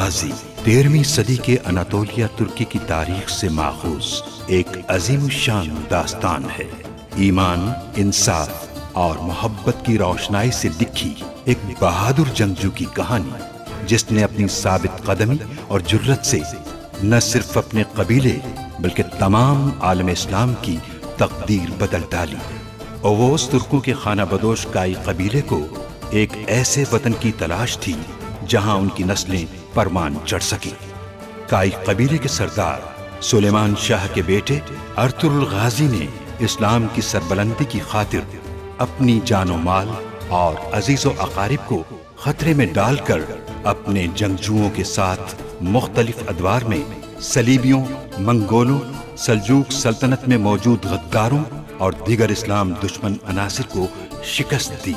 गाजी 13वीं सदी के अनातोलिया तुर्की की तारीख से माखूज एक अजीम शान दास्तान है। ईमान, इंसाफ और मोहब्बत की रोशनाई से लिखी एक बहादुर जंगजू की कहानी, जिसने अपनी साबित कदमी और जुर्रत से न सिर्फ अपने कबीले बल्कि तमाम आलम इस्लाम की तकदीर बदल डाली। ओवोस तुर्कों के खाना बदोश काई कबीले को एक ऐसे वतन की तलाश थी जहां उनकी नस्लें परमान चढ़ सकी। काई कबीले के सरदार सुलेमान शाह के बेटे अर्तुगरुल गाजी ने इस्लाम की सरबलंदी की खातिर अपनी जानो माल और अजीजो अकारिब को खतरे में डालकर अपने जंगजुओं के साथ मुख्तलिफ अदवार में सलीबियों, मंगोलों, सल्जूक सल्तनत में मौजूद गद्दारों और दीगर इस्लाम दुश्मन अनासिर को शिकस्त दी।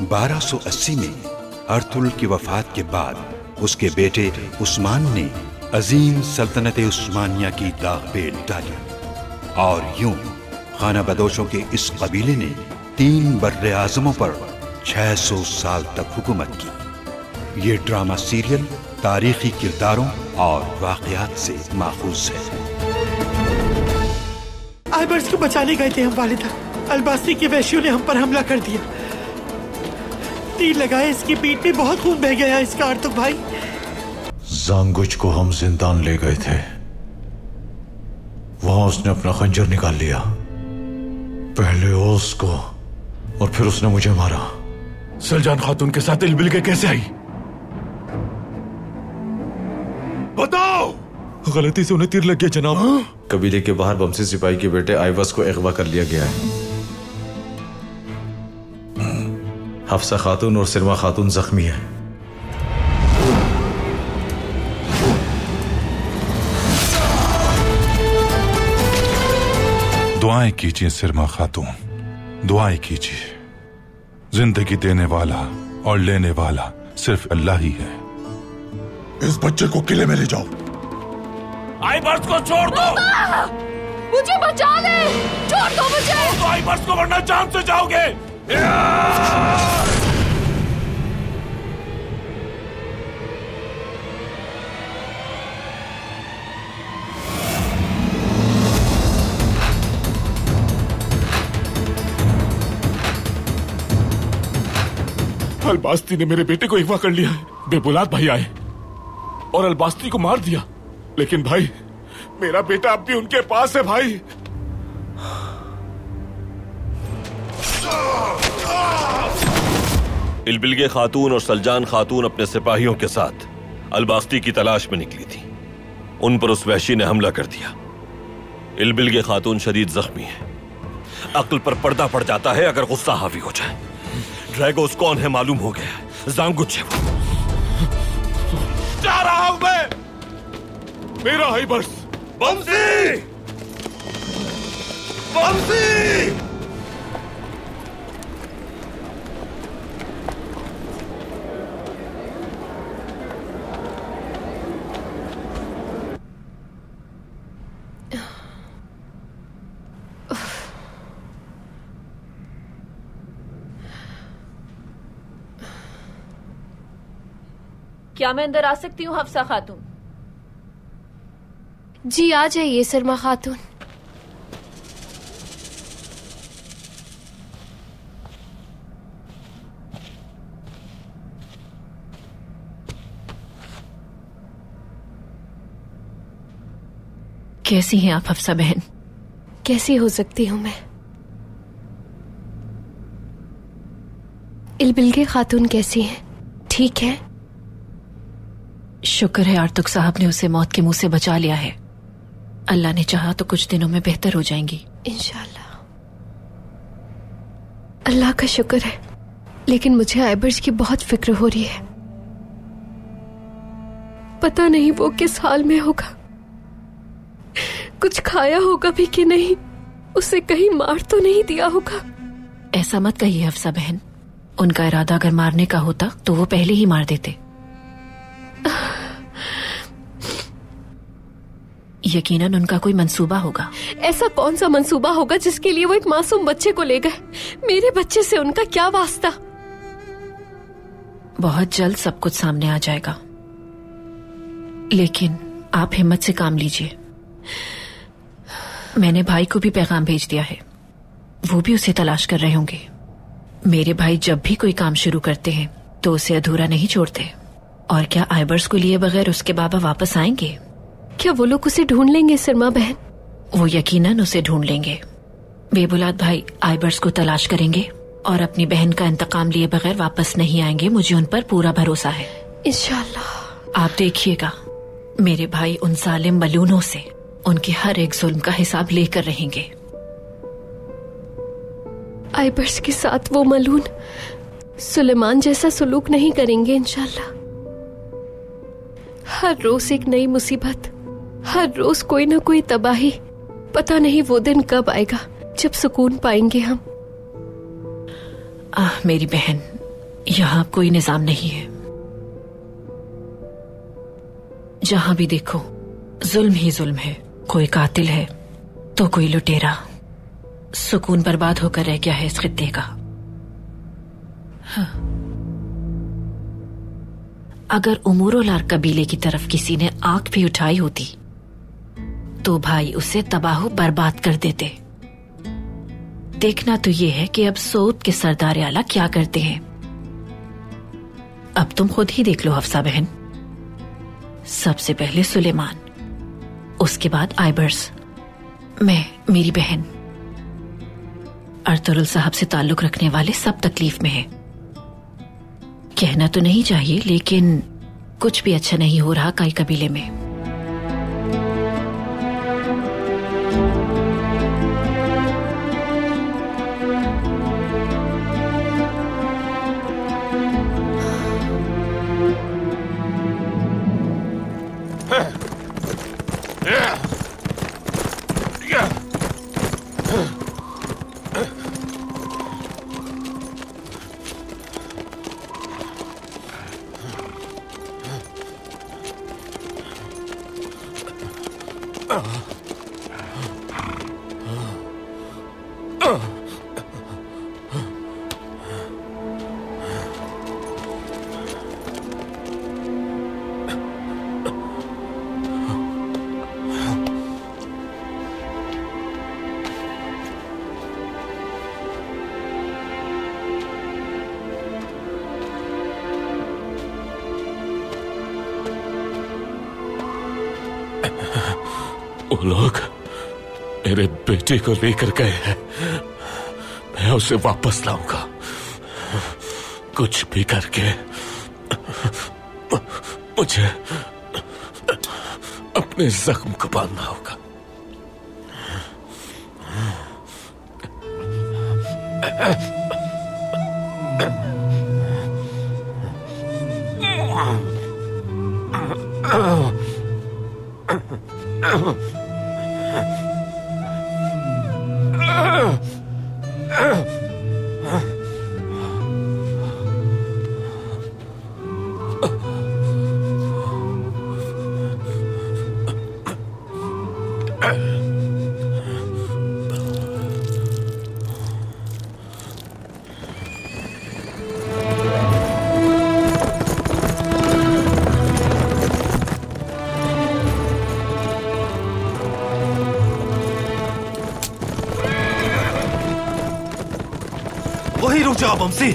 1280 में अर्तुगरुल की वफात के बाद उसके बेटे उस्मान ने अजीम सल्तनत उस्मानिया की दागबेल डाली और यूं खाना बदोशों के इस कबीले ने 3 बर्रे आज़मों पर 600 साल तक हुकूमत की। ये ड्रामा सीरियल तारीखी किरदारों और वाक़यात से माखूज है। आइबर्स को बचाने गए थे हम वालिदा। अलबास्ती के वैश्यों ने हम पर हमला कर दिया। तीर लगाए इसकी पीठ में, बहुत खून बह गया इसका अर्तुग भाई। जांगुच को हम जिंदान ले गए थे, वहां उसने अपना खंजर निकाल लिया। पहले ओस को और फिर उसने मुझे मारा। सलजान खातून के साथ इलबिल के कैसे आई? बताओ। गलती से उन्हें तीर लग गया जनाब। कबीले के बाहर बमसी सिपाही के बेटे आइवस को अगवा कर लिया गया है। हफ्सा खातून और सिरमा खातून जख्मी है। दुआएं कीजिए सिरमा खातून, दुआएं कीजिए। जिंदगी देने वाला और लेने वाला सिर्फ अल्लाह ही है। इस बच्चे को किले में ले जाओ। आइबर्स को छोड़ दो। मुझे बचा ले, छोड़ दो मुझे। तो आइबर्स को वरना जान से जाओगे। अलबास्ती ने मेरे बेटे को अगवा कर लिया है। बेबुलाद भाई आए और अलबास्ती को मार दिया, लेकिन भाई मेरा बेटा अब भी उनके पास है भाई। इलबिल खातून और सलजान खातून अपने सिपाहियों के साथ अलबास्ती की तलाश में निकली थी। उन पर उस वहशी ने हमला कर दिया। इलबिल खातून शदीद जख्मी है। अक्ल पर पर्दा पड़ जाता है अगर गुस्सा हावी हो जाए। ड्रैगोस कौन है मालूम हो गया है, जांगुच है वो। जा रहा हूं मैं। मेरा आइबर्स। बमसी! बमसी! क्या मैं अंदर आ सकती हूँ हफ्सा खातून? जी आ जाइए सरमा खातून। कैसी हैं आप हफ्सा बहन? कैसी हो सकती हूँ मैं? इलबिल खातून कैसी हैं? ठीक है? शुक्र है अर्तुग साहब ने उसे मौत के मुंह से बचा लिया है। अल्लाह ने चाहा तो कुछ दिनों में बेहतर हो जाएंगी इंशाल्लाह। अल्लाह का शुक्र है, लेकिन मुझे आइबर्स की बहुत फिक्र हो रही है। पता नहीं वो किस हाल में होगा, कुछ खाया होगा भी कि नहीं, उसे कहीं मार तो नहीं दिया होगा। ऐसा मत कहिए हफ्सा बहन, उनका इरादा अगर मारने का होता तो वो पहले ही मार देते। यकीनन उनका कोई मंसूबा होगा। ऐसा कौन सा मंसूबा होगा जिसके लिए वो एक मासूम बच्चे को ले गए? मेरे बच्चे से उनका क्या वास्ता? बहुत जल्द सब कुछ सामने आ जाएगा। लेकिन आप हिम्मत से काम लीजिए। मैंने भाई को भी पैगाम भेज दिया है, वो भी उसे तलाश कर रहे होंगे। मेरे भाई जब भी कोई काम शुरू करते हैं तो उसे अधूरा नहीं छोड़ते। और क्या आइबर्स को लिए बगैर उसके बाबा वापस आएंगे? क्या वो लोग उसे ढूंढ लेंगे सरमा बहन? वो यकीनन उसे ढूंढ लेंगे। बेबुलाद भाई आइबर्स को तलाश करेंगे और अपनी बहन का इंतकाम लिए बगैर वापस नहीं आएंगे। मुझे उन पर पूरा भरोसा है। इंशाल्लाह। आप देखिएगा, मेरे भाई उन जालिम मलूनों से उनके हर एक जुल्म का हिसाब लेकर रहेंगे। आइबर्स के साथ वो मलून सुलेमान जैसा सुलूक नहीं करेंगे इंशाल्लाह। हर रोज एक नई मुसीबत, हर रोज कोई ना कोई तबाही। पता नहीं वो दिन कब आएगा जब सुकून पाएंगे हम। मेरी बहन, यहाँ कोई निजाम नहीं है। जहां भी देखो जुल्म ही जुल्म है। कोई कातिल है तो कोई लुटेरा। सुकून बर्बाद होकर रह गया है इस खित्ते का। हाँ। अगर उमूरोलार कबीले की तरफ किसी ने आंख भी उठाई होती तो भाई उसे तबाह बर्बाद कर देते। देखना तो ये है कि अब सऊद के सरदार आला क्या करते हैं। अब तुम खुद ही देख लो हफ्सा बहन। सबसे पहले सुलेमान, उसके बाद आइबर्स, मैं, मेरी बहन। अर्तुगरुल साहब से ताल्लुक रखने वाले सब तकलीफ में हैं। कहना तो नहीं चाहिए लेकिन कुछ भी अच्छा नहीं हो रहा कई कबीले में। वो लोग मेरे बेटे को लेकर गए हैं। मैं उसे वापस लाऊंगा, कुछ भी करके। मुझे अपने जख्म को बांधना होगा। वही रुक जाओ बमसी।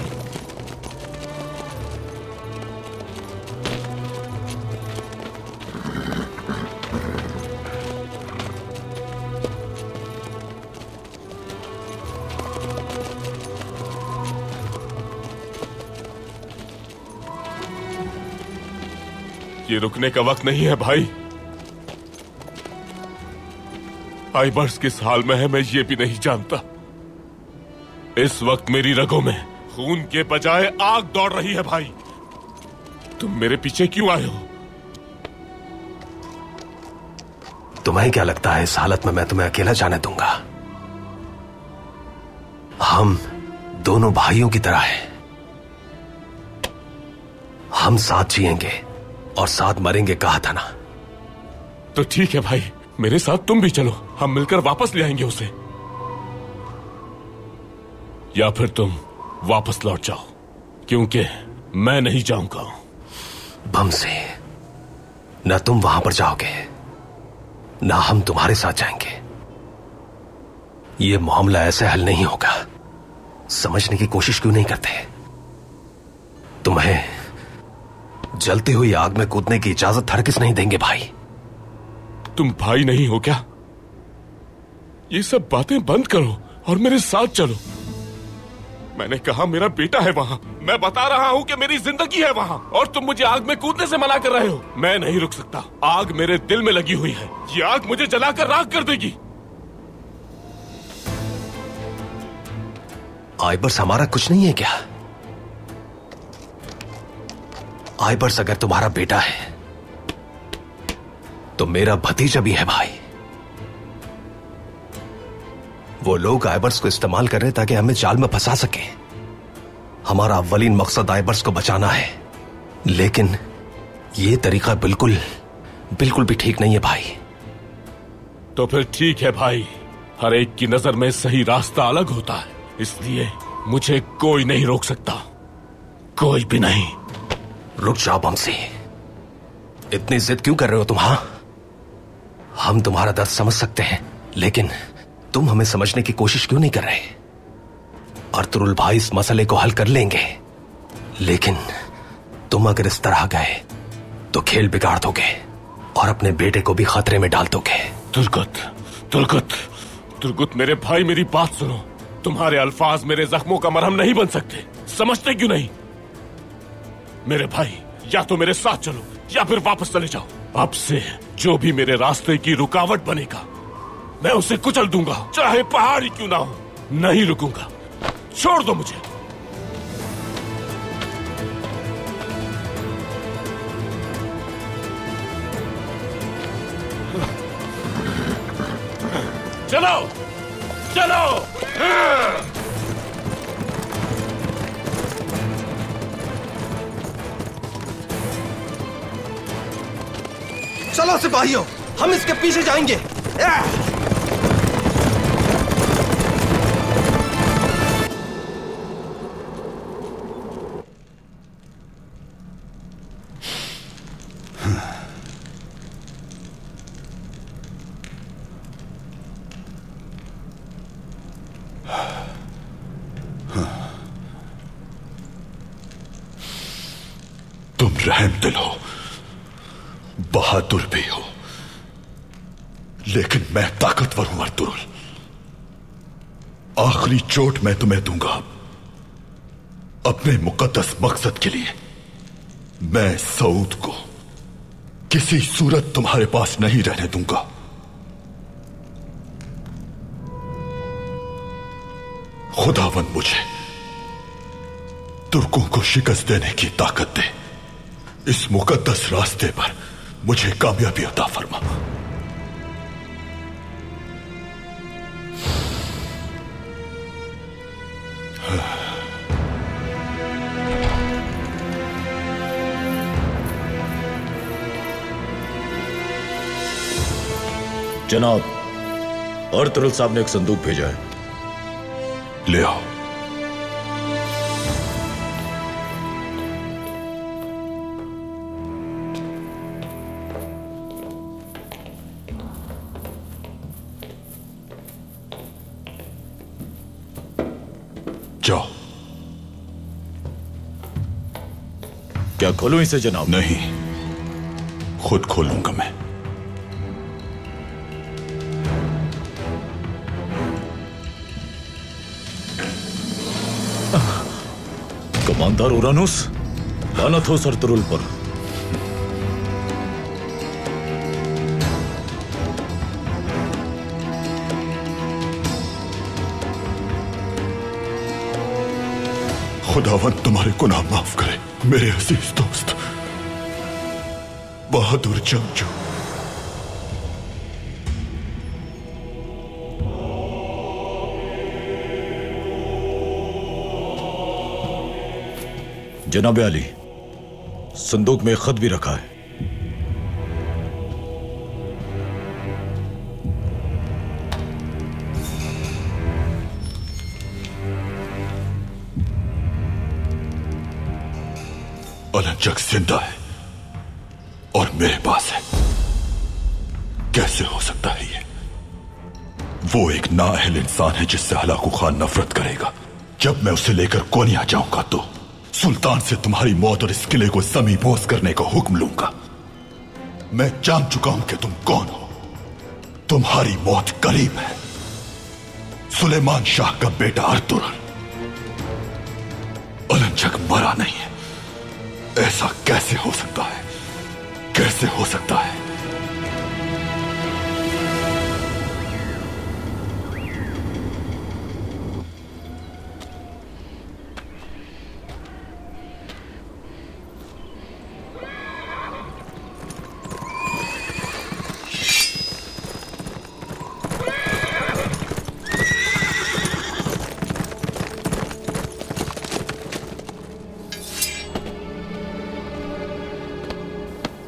ये रुकने का वक्त नहीं है भाई। आइबर्स किस हाल में है मैं ये भी नहीं जानता। इस वक्त मेरी रगों में खून के बजाय आग दौड़ रही है भाई। तुम मेरे पीछे क्यों आए हो? तुम्हें क्या लगता है इस हालत में मैं तुम्हें अकेला जाने दूंगा? हम दोनों भाइयों की तरह हैं। हम साथ जिएंगे और साथ मरेंगे, कहा था ना। तो ठीक है भाई, मेरे साथ तुम भी चलो, हम मिलकर वापस ले आएंगे उसे। या फिर तुम वापस लौट जाओ, क्योंकि मैं नहीं जाऊंगा। बमसे, ना तुम वहां पर जाओगे, ना हम तुम्हारे साथ जाएंगे। यह मामला ऐसे हल नहीं होगा। समझने की कोशिश क्यों नहीं करते? तुम्हें जलती हुई आग में कूदने की इजाजत हरगिज नहीं देंगे भाई। तुम भाई नहीं हो क्या? ये सब बातें बंद करो और मेरे साथ चलो। मैंने कहा मेरा बेटा है वहां, मैं बता रहा हूं कि मेरी जिंदगी है वहां, और तुम मुझे आग में कूदने से मना कर रहे हो। मैं नहीं रुक सकता। आग मेरे दिल में लगी हुई है। ये आग मुझे जलाकर राख कर देगी। आइबर्स हमारा कुछ नहीं है क्या? आइबर्स अगर तुम्हारा बेटा है तो मेरा भतीजा भी है भाई। वो लोग आइबर्स को इस्तेमाल कर रहे हैं ताकि हमें जाल में फंसा सके। हमारा अव्वलीन मकसद आइबर्स को बचाना है, लेकिन ये तरीका बिल्कुल भी ठीक नहीं है भाई। तो फिर ठीक है भाई, हर एक की नजर में सही रास्ता अलग होता है, इसलिए मुझे कोई नहीं रोक सकता, कोई भी नहीं। रुक जाओ बमसी, इतनी जिद क्यों कर रहे हो तुम? हाँ, हम तुम्हारा दर्द समझ सकते हैं, लेकिन तुम हमें समझने की कोशिश क्यों नहीं कर रहे? अर्तुरुल भाई इस मसले को हल कर लेंगे, लेकिन तुम अगर इस तरह गए तो खेल बिगाड़ दोगे और अपने बेटे को भी खतरे में डाल दोगे। तुर्गुत मेरे भाई, मेरी बात सुनो। तुम्हारे अल्फाज मेरे जख्मों का मरहम नहीं बन सकते, समझते क्यों नहीं? मेरे भाई, या तो मेरे साथ चलो या फिर वापस चले जाओ। अब से जो भी मेरे रास्ते की रुकावट बनेगा मैं उसे कुचल दूंगा, चाहे पहाड़ ही क्यों ना हो। नहीं रुकूंगा, छोड़ दो मुझे। चलो चलो। चलो सिपाहियों, हम इसके पीछे जाएंगे। तुम रहमदिल हो, बहादुर भी हो, लेकिन मैं ताकतवर हूं अर्तुरुल। आखिरी चोट मैं तुम्हें दूंगा अपने मुकद्दस मकसद के लिए। मैं सऊद को किसी सूरत तुम्हारे पास नहीं रहने दूंगा। खुदावंद मुझे तुर्कों को शिकस्त देने की ताकत दे। इस मुकद्दस रास्ते पर मुझे कामयाबी अता फरमा। जनाब, अर्तुरुल साहब ने एक संदूक भेजा है, ले आओ। जाओ। क्या खोलूं इसे जनाब? नहीं, खुद खोलूंगा मैं। कमांडर उरानुस, लानत हो अर्तुरुल पर। खुदावंद तुम्हारे गुनाह माफ करे मेरे अजीज दोस्त, बहादुर जंगजू। जनाब अली, संदूक में खत भी रखा है। अलंचक जिंदा है और और मेरे पास है। कैसे हो सकता है ये? वो एक नाअहल इंसान है जिससे हलाकू खान नफरत करेगा। जब मैं उसे लेकर कोनिया जाऊंगा तो सुल्तान से तुम्हारी मौत और इस किले को समीपोस करने का हुक्म लूंगा। मैं जान चुका हूं कि तुम कौन हो। तुम्हारी मौत करीब है। सुलेमान शाह का बेटा अर्तुगरुल अलंजक मरा नहीं है। ऐसा कैसे हो सकता है? कैसे हो सकता है?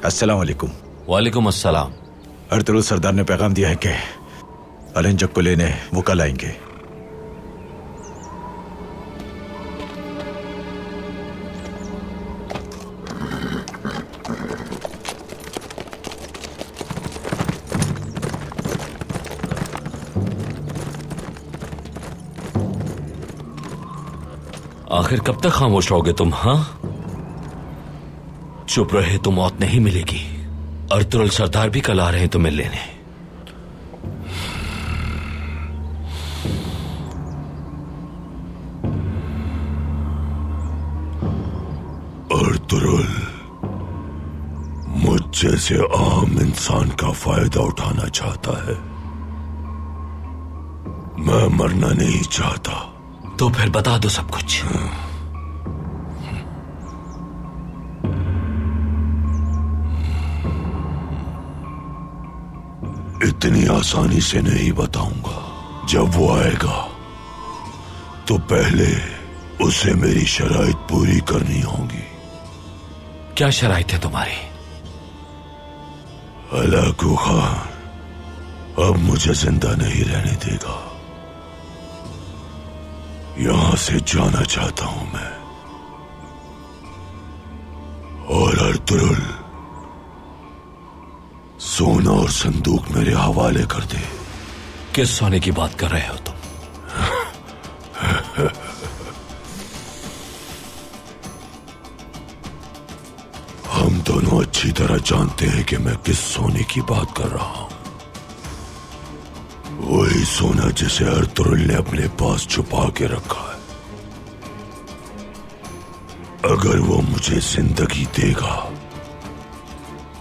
अस्सलाम वालेकुम। वालेकुम अस्सलाम। अर्तुगरुल सरदार ने पैगाम दिया है कि अलंजक को लेने वो कल आएंगे। आखिर कब तक खामोश रहोगे तुम? हाँ, चुप रहे तो मौत नहीं मिलेगी। अर्तुगरुल सरदार भी कल आ रहे हैं तुम्हें लेने। अर्तुगरुल मुझ जैसे आम इंसान का फायदा उठाना चाहता है। मैं मरना नहीं चाहता। तो फिर बता दो सब कुछ। इतनी आसानी से नहीं बताऊंगा। जब वो आएगा तो पहले उसे मेरी शराइत पूरी करनी होगी। क्या शराइत है तुम्हारी? हलाकू खान अब मुझे जिंदा नहीं रहने देगा। यहां से जाना चाहता हूं मैं। और अर्तुगरुल सोना और संदूक मेरे हवाले कर दे। किस सोने की बात कर रहे हो तुम? हम दोनों अच्छी तरह जानते हैं कि मैं किस सोने की बात कर रहा हूं। वही सोना जिसे अर्तुगरुल ने अपने पास छुपा के रखा है। अगर वो मुझे जिंदगी देगा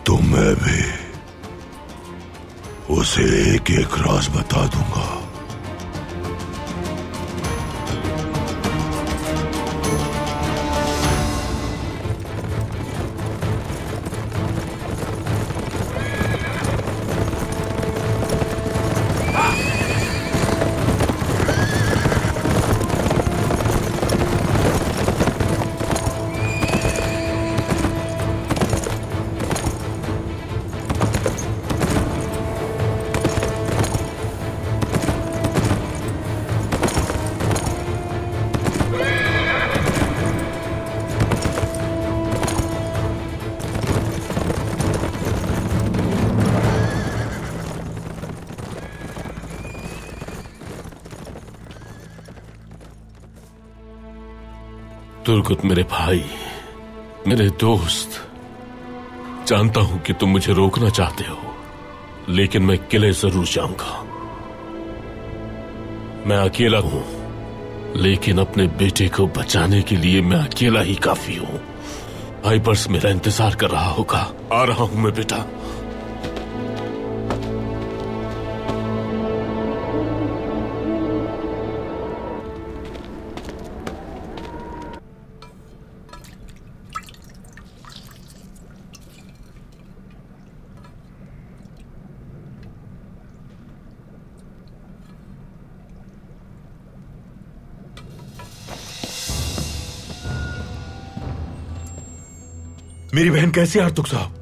तो मैं भी उसे एक एक राज बता दूंगा। तुर्गुत मेरे भाई, मेरे दोस्त, जानता हूं कि तुम मुझे रोकना चाहते हो, लेकिन मैं किले जरूर जाऊंगा। मैं अकेला हूं, लेकिन अपने बेटे को बचाने के लिए मैं अकेला ही काफी हूं। आइबर्स मेरा इंतजार कर रहा होगा। आ रहा हूं मैं बेटा। मेरी बहन कैसी है अर्तुग साहब?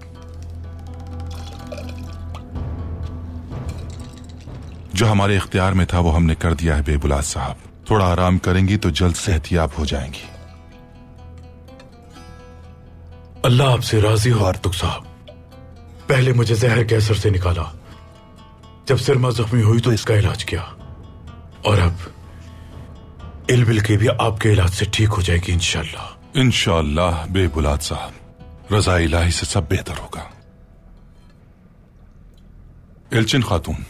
जो हमारे इख्तियार में था वो हमने कर दिया है बेबुलास साहब। थोड़ा आराम करेंगी तो जल्द सेहतियाब हो जाएंगी। अल्लाह आपसे राजी हो अर्तुग साहब। पहले मुझे जहर के असर से निकाला, जब सिरमा जख्मी हुई तो इसका इलाज किया, और अब इल्बिल की भी आपके इलाज से ठीक हो जाएगी इंशाल्लाह। इंशाल्लाह बेबुलाद साहब, रजा इलाही से सब बेहतर होगा। एल्चिन खातून,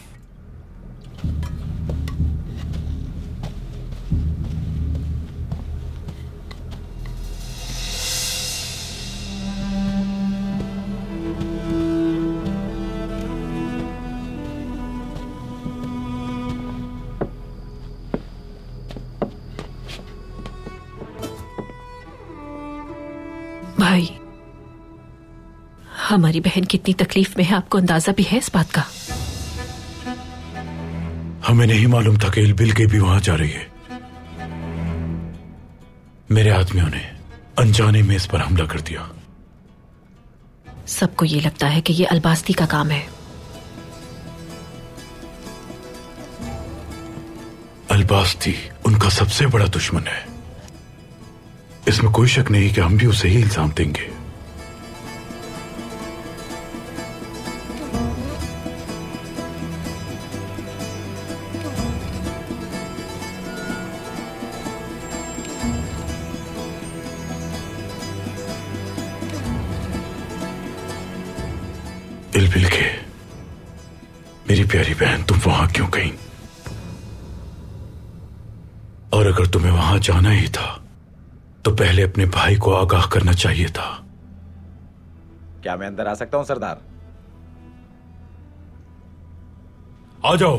भाई, हमारी बहन कितनी तकलीफ में है आपको अंदाजा भी है इस बात का? हमें नहीं मालूम था कि इल्बिल के भी वहां जा रही है। मेरे आदमियों ने अनजाने में इस पर हमला कर दिया। सबको ये लगता है कि ये अलबास्ती का काम है। अलबास्ती उनका सबसे बड़ा दुश्मन है, इसमें कोई शक नहीं कि हम भी उसे ही इल्जाम देंगे। इल्बिल के, मेरी प्यारी बहन, तुम वहां क्यों गई? और अगर तुम्हें वहां जाना ही था तो पहले अपने भाई को आगाह करना चाहिए था। क्या मैं अंदर आ सकता हूं सरदार? आ जाओ।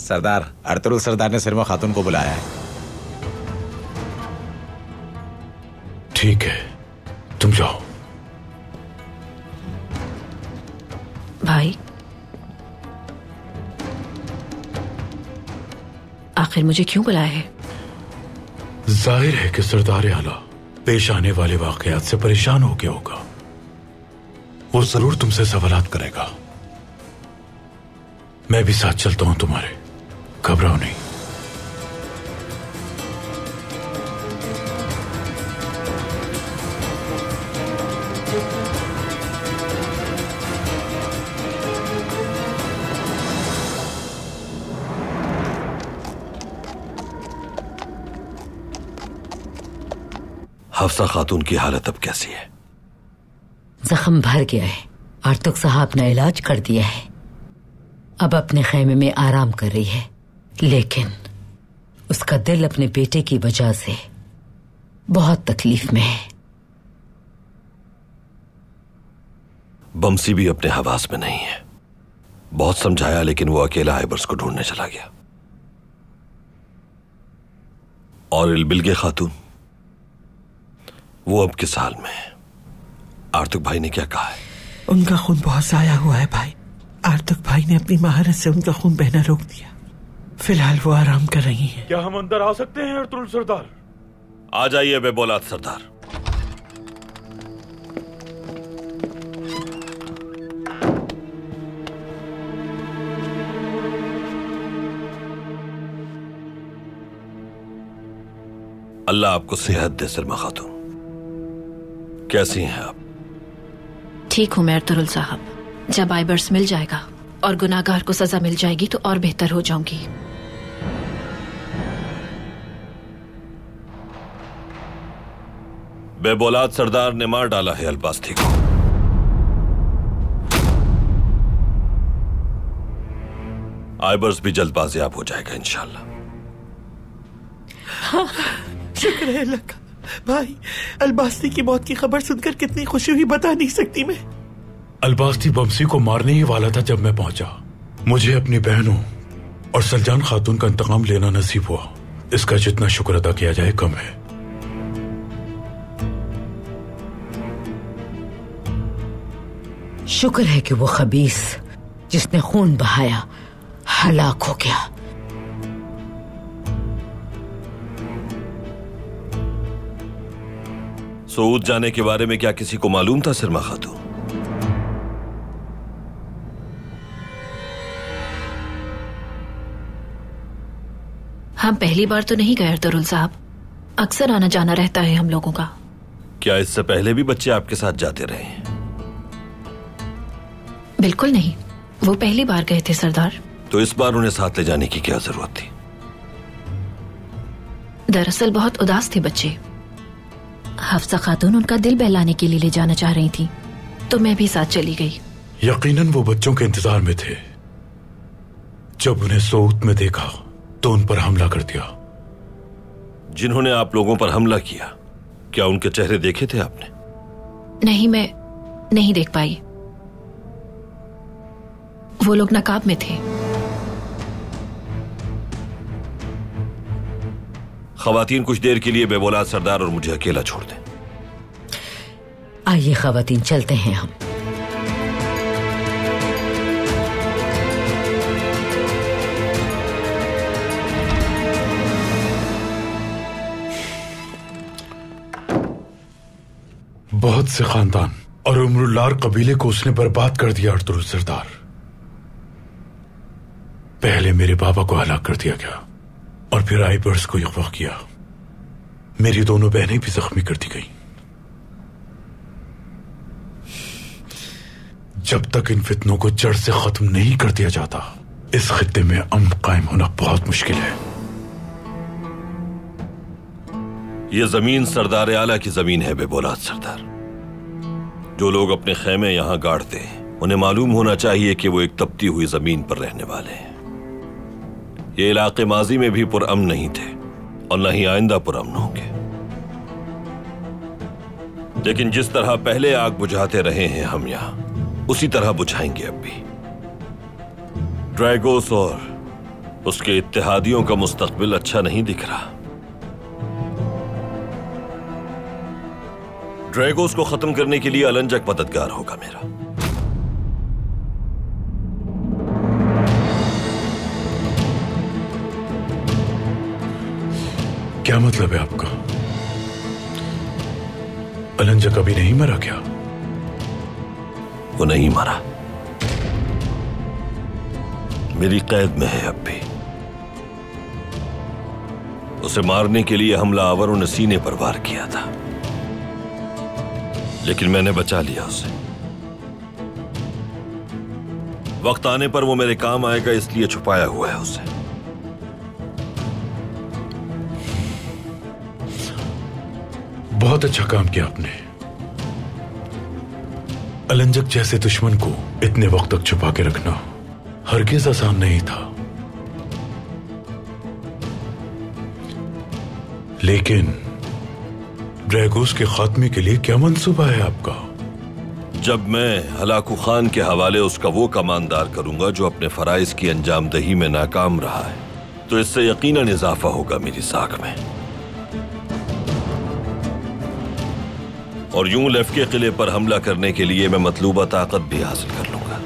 सरदार, अर्तुरुल सरदार ने सिरमा खातून को बुलाया है। ठीक है, तुम जाओ। भाई, आखिर मुझे क्यों बुलाया है? जाहिर है कि सरदार आला पेश आने वाले वाकयात से परेशान हो गया होगा। वो जरूर तुमसे सवालात करेगा। मैं भी साथ चलता हूं तुम्हारे, घबराओ नहीं। हफ्सा खातून की हालत अब कैसी है? जख्म भर गया है, आर्तुक साहब ने इलाज कर दिया है। अब अपने खेमे में आराम कर रही है, लेकिन उसका दिल अपने बेटे की वजह से बहुत तकलीफ में है। बमसी भी अपने हवास में नहीं है। बहुत समझाया लेकिन वो अकेला आइबर्स को ढूंढने चला गया। और इल्बिल के खातून, वो अब किस हाल में है? आर्तुक भाई ने क्या कहा है? उनका खून बहुत जाया हुआ है भाई। आर्तुक भाई ने अपनी महारत से उनका खून बहना रोक दिया। फिलहाल वो आराम कर रही हैं। क्या हम अंदर आ सकते हैं अर्तुरुल सरदार? आ जाइए बेबौलाद सरदार। अल्लाह आपको सेहत दे सिरमा खातून। कैसी हैं आप? ठीक हूं मैं अर्तुरुल साहब। जब आइबर्स मिल जाएगा और गुनाहगार को सजा मिल जाएगी तो और बेहतर हो जाऊंगी। बेबौलाद सरदार ने मार डाला है अलबास्ती को। आइबर्स भी जल्द बाजियाब हो जाएगा इंशाल्लाह। हाँ, शुक्र है अल्लाह का। भाई, अलबास्ती की मौत की खबर सुनकर कितनी खुशी हुई बता नहीं सकती मैं। अलबास्ती बमसी को मारने ही वाला था जब मैं पहुंचा। मुझे अपनी बहनों और सलजान खातून का इंतकाम लेना नसीब हुआ। इसका जितना शुक्र अदा किया जाए कम है। शुक्र है कि वो खबीस जिसने खून बहाया हलाक हो गया। सऊद जाने के बारे में क्या किसी को मालूम था सिरमा खातून? हम पहली बार तो नहीं गए अर्तुरुल साहब। अक्सर आना जाना रहता है हम लोगों का। क्या इससे पहले भी बच्चे आपके साथ जाते रहे हैं? बिल्कुल नहीं, वो पहली बार गए थे सरदार। तो इस बार उन्हें साथ ले जाने की क्या जरूरत थी? दरअसल बहुत उदास थे बच्चे। हफ्सा खातून उनका दिल बहलाने के लिए ले जाना चाह रही थी, तो मैं भी साथ चली गई। यकीनन वो बच्चों के इंतजार में थे। जब उन्हें सोऊत में देखा तो उन पर हमला कर दिया। जिन्होंने आप लोगों पर हमला किया, क्या उनके चेहरे देखे थे आपने? नहीं, मैं नहीं देख पाई। वो लोग नकाब में थे। खवातीन, कुछ देर के लिए बेबौलाद सरदार और मुझे अकेला छोड़ दें। आइए खवातीन, चलते हैं हम। बहुत से खानदान और उम्रुल्लार कबीले को उसने बर्बाद कर दिया अर्तुरुल सरदार। पहले मेरे बाबा को हलाक कर दिया गया और फिर आइबर्स को अगवा किया। मेरी दोनों बहनें भी जख्मी कर दी गई। जब तक इन फितनों को जड़ से खत्म नहीं कर दिया जाता, इस खित्ते में अमन कायम होना बहुत मुश्किल है। यह जमीन सरदार आला की जमीन है बेबौलाद सरदार। जो लोग अपने खेमे यहां गाड़ते हैं, उन्हें मालूम होना चाहिए कि वो एक तपती हुई जमीन पर रहने वाले हैं। ये इलाके माजी में भी पुरअमन नहीं थे और न ही आइंदा पुरअमन होंगे। लेकिन जिस तरह पहले आग बुझाते रहे हैं हम यहां, उसी तरह बुझाएंगे अब भी। ड्रैगोस और उसके इत्तेहादियों का मुस्तकबिल अच्छा नहीं दिख रहा। ड्रैगोस को खत्म करने के लिए अलंजक मददगार होगा मेरा। क्या मतलब है आपका? अलंजक अभी नहीं मरा क्या? वो नहीं मरा, मेरी कैद में है अब भी। उसे मारने के लिए हमलावरों ने सीने पर वार किया था, लेकिन मैंने बचा लिया उसे। वक्त आने पर वो मेरे काम आएगा, इसलिए छुपाया हुआ है उसे। बहुत अच्छा काम किया आपने। अलंजक जैसे दुश्मन को इतने वक्त तक छुपा के रखना हरगिज आसान नहीं था। लेकिन ड्रैगोस के खात्मे के लिए क्या मंसूबा है आपका? जब मैं हलाकू खान के हवाले उसका वो कमानदार करूंगा जो अपने फराइज की अंजामदही में नाकाम रहा है, तो इससे यकीनन इजाफा होगा मेरी साख में। और यूं लेफ के किले पर हमला करने के लिए मैं मतलूबा ताकत भी हासिल कर लूंगा।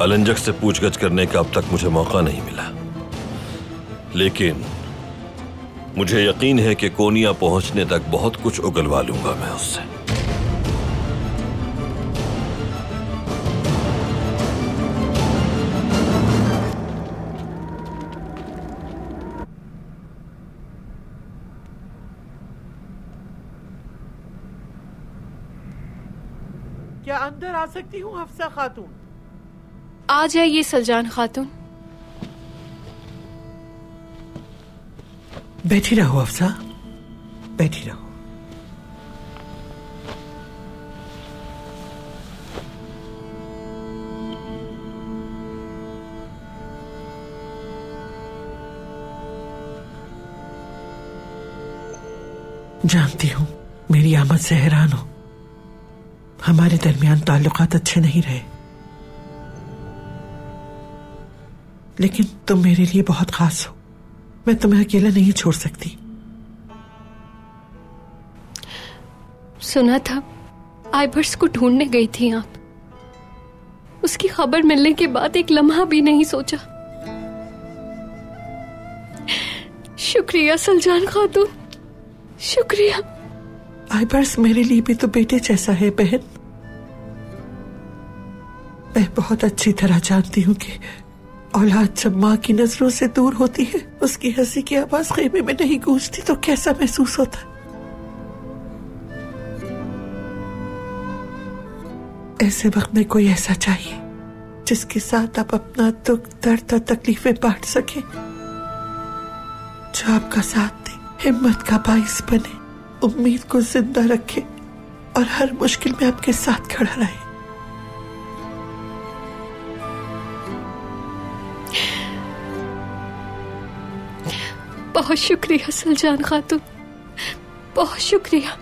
अलंजक से पूछगछ करने का अब तक मुझे मौका नहीं मिला, लेकिन मुझे यकीन है कि कोनिया पहुंचने तक बहुत कुछ उगलवा लूंगा मैं उससे। क्या अंदर आ सकती हूँ हफ्सा खातून? आ जाइए सलजान खातून। बैठी रहो हफ्सा, बैठी रहो। जानती हूँ मेरी आमद से हैरान हो। हमारे दरमियान ताल्लुकात अच्छे नहीं रहे, लेकिन तुम मेरे लिए बहुत खास हो। मैं तुम्हें अकेला नहीं छोड़ सकती। सुना था आइबर्स को ढूंढने गई थी आप। उसकी खबर मिलने के बाद एक लम्हा भी नहीं सोचा। शुक्रिया सलजान खातून, शुक्रिया। आइबर्स मेरे लिए भी तो बेटे जैसा है बहन। मैं बहुत अच्छी तरह जानती हूँ कि औलाद जब माँ की नजरों से दूर होती है, उसकी हंसी की आवाज खेमे में नहीं गूंजती तो कैसा महसूस होता है। ऐसे वक्त में कोई ऐसा चाहिए जिसके साथ आप अपना दुख, दर्द और तकलीफें बांट सके, जो आपका साथ दे, हिम्मत का बाइस बने, उम्मीद को जिंदा रखे और हर मुश्किल में आपके साथ खड़ा रहे। बहुत शुक्रिया सलजान खातून, बहुत शुक्रिया।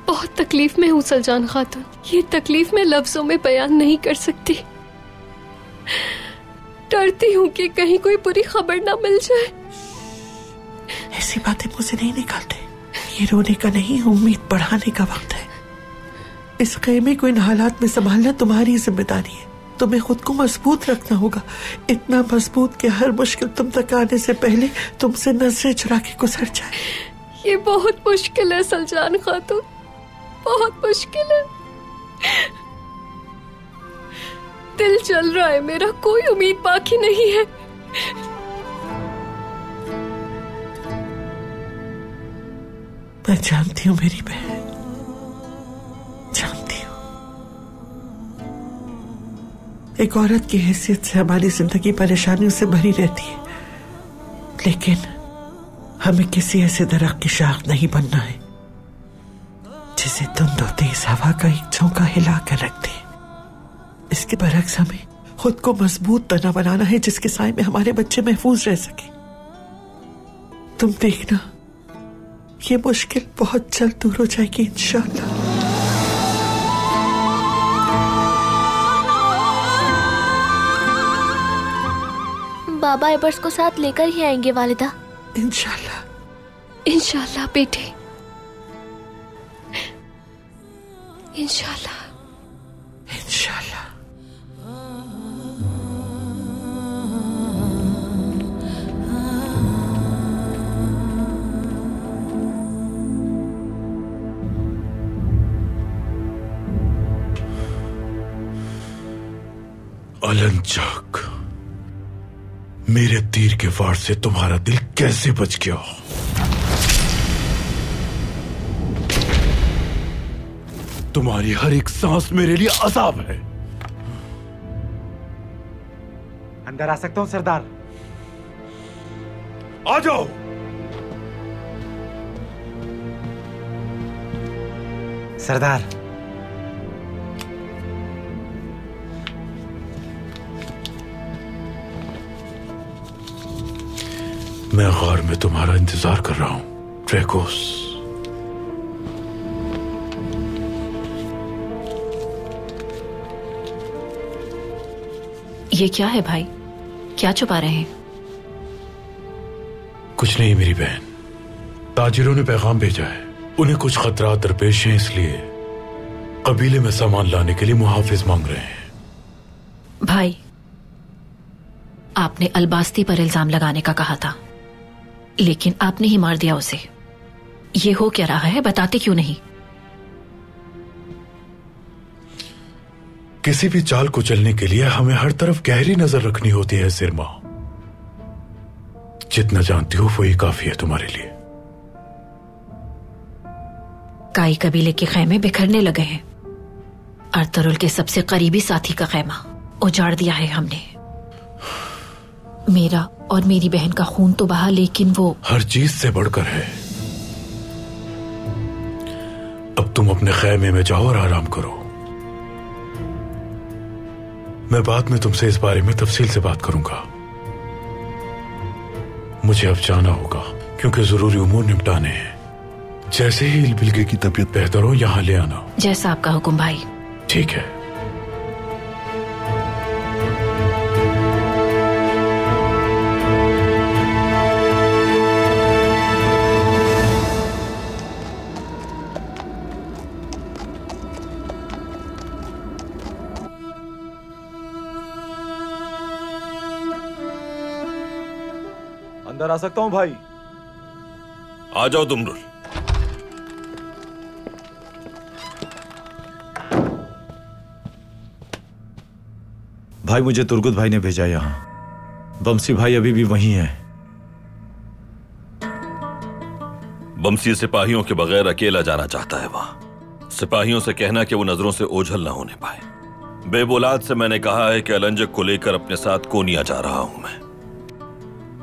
बहुत तकलीफ में हूँ सलजान खातून, ये तकलीफ मैं लफ्जों में बयान नहीं कर सकती। डरती हूँ कि कहीं कोई बुरी खबर ना मिल जाए। ऐसी बातें मुझसे नहीं निकालते। ये रोने का नहीं, उम्मीद बढ़ाने का वक्त है। इस खेमे को इन हालात में संभालना तुम्हारी जिम्मेदारी है। तुम्हें खुद को मजबूत रखना होगा, इतना मजबूत कि हर मुश्किल तुम तक आने से पहले तुमसे नजरें चुरा के गुजर जाए। ये बहुत मुश्किल है सलजान खातून, बहुत मुश्किल है। दिल जल रहा है मेरा, कोई उम्मीद बाकी नहीं है। मैं जानती हूँ मेरी बहन, जानती हूँ। एक औरत की हैसियत से हमारी जिंदगी परेशानियों से भरी रहती है, लेकिन हमें किसी ऐसे दरख्त की शाख नहीं बनना है जिसे धुंध और तेज हवा का एक झोंका हिला कर रख दे। इसके बरक्स हमें खुद को मजबूत तना बनाना है जिसके साए में हमारे बच्चे महफूज रह सके। तुम देखना, ये मुश्किल बहुत जल्द दूर हो जाएगी इंशाअल्लाह। बाबा आइबर्स को साथ लेकर ही आएंगे वालिदा। इंशाअल्लाह, इंशाअल्लाह बेटे, इंशाअल्लाह, इंशाअल्लाह। अलंजाक, मेरे तीर के वार से तुम्हारा दिल कैसे बच गया? तुम्हारी हर एक सांस मेरे लिए अजाब है। अंदर आ सकता हूं सरदार? आ जाओ। सरदार, मैं गार में तुम्हारा इंतजार कर रहा हूं ड्रैकोस। ये क्या है भाई, क्या छुपा रहे हैं? कुछ नहीं मेरी बहन, ताजिरों ने पैगाम भेजा है। उन्हें कुछ खतरात दरपेश हैं, इसलिए कबीले में सामान लाने के लिए मुहाफिज मांग रहे हैं। भाई, आपने अलबास्ती पर इल्जाम लगाने का कहा था, लेकिन आपने ही मार दिया उसे। ये हो क्या रहा है, बताते क्यों नहीं? किसी भी चाल को चलने के लिए हमें हर तरफ गहरी नजर रखनी होती है सिरमा। जितना जानती हो वही काफी है तुम्हारे लिए। काई कबीले के खैमे बिखरने लगे हैं। अर्तुरुल के सबसे करीबी साथी का खैमा उजाड़ दिया है हमने। मेरा और मेरी बहन का खून तो बहा, लेकिन वो हर चीज से बढ़कर है। अब तुम अपने खैमे में जाओ और आराम करो। मैं बाद में तुमसे इस बारे में तफसील से बात करूंगा। मुझे अब जाना होगा क्योंकि जरूरी उमूर निपटाने हैं। जैसे ही इलबिल्गे की तबीयत बेहतर हो यहां ले आना। जैसा आपका हुक्म भाई। ठीक है। अंदर आ सकता हूं भाई? आ जाओ दुमरुल। भाई मुझे तुर्गुत भाई ने भेजा यहाँ। बमसी भाई अभी भी वहीं है। बमसी सिपाहियों के बगैर अकेला जाना चाहता है वहां। सिपाहियों से कहना कि वो नजरों से ओझल ना होने पाए। बेबुलाद से मैंने कहा है कि अलंजक को लेकर अपने साथ कोनिया जा रहा हूं मैं।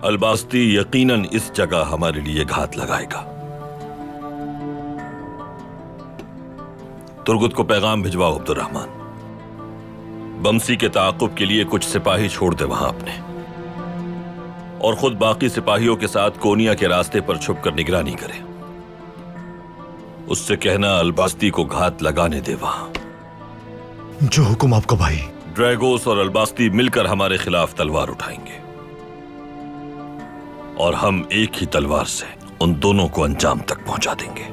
अलबास्ती यकीनन इस जगह हमारे लिए घात लगाएगा। तुर्गुत को पैगाम भिजवाओ अब्दुर्रहमान। बमसी के ताक़ुब के लिए कुछ सिपाही छोड़ दे वहां अपने, और खुद बाकी सिपाहियों के साथ कोनिया के रास्ते पर छुपकर निगरानी करे। उससे कहना अलबास्ती को घात लगाने दे वहां। जो हुक्म आपका भाई। ड्रैगोस और अलबास्ती मिलकर हमारे खिलाफ तलवार उठाएंगे और हम एक ही तलवार से उन दोनों को अंजाम तक पहुंचा देंगे।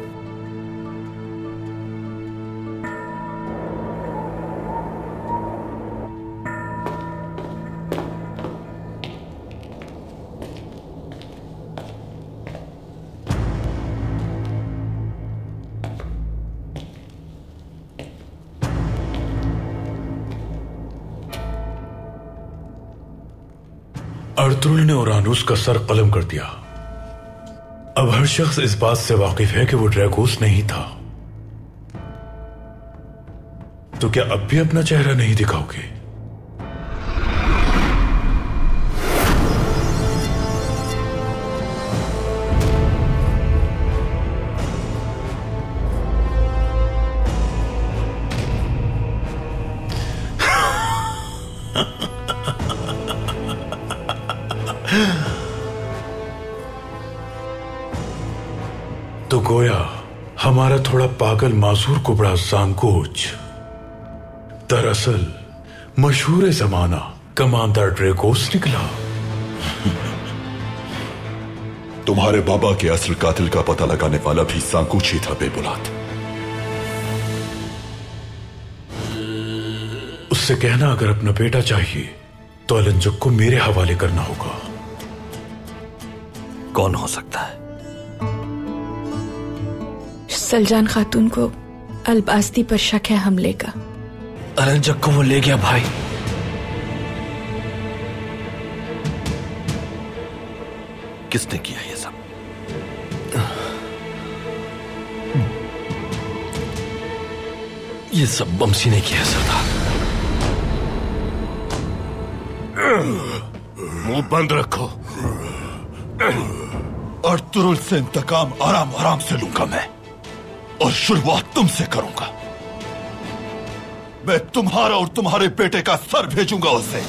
अर्तुरुल ने ओरानूस का सर कलम कर दिया। अब हर शख्स इस बात से वाकिफ है कि वो ड्रैगोस नहीं था। तो क्या अब भी अपना चेहरा नहीं दिखाओगे? तो गोया हमारा थोड़ा पागल मासूर कुबड़ा सांकोच दरअसल मशहूर जमाना कमांडर ड्रैगोस निकला। तुम्हारे बाबा के असल कातिल का पता लगाने वाला भी सांकोच ही था बेबुलाद। उससे कहना अगर अपना बेटा चाहिए तो अलंजक को मेरे हवाले करना होगा। कौन हो सकता है? सलजान खातून को अलबास्ती पर शक है हमले का। अलंजक को वो ले गया भाई। किसने किया ये सब? ये सब बमसी ने किया सरदार। मुंह बंद रखो। अर्तुरुल से इंतकाम आराम आराम से लूंगा मैं, और शुरुआत तुमसे करूंगा। मैं तुम्हारा और तुम्हारे बेटे का सर भेजूंगा उसे।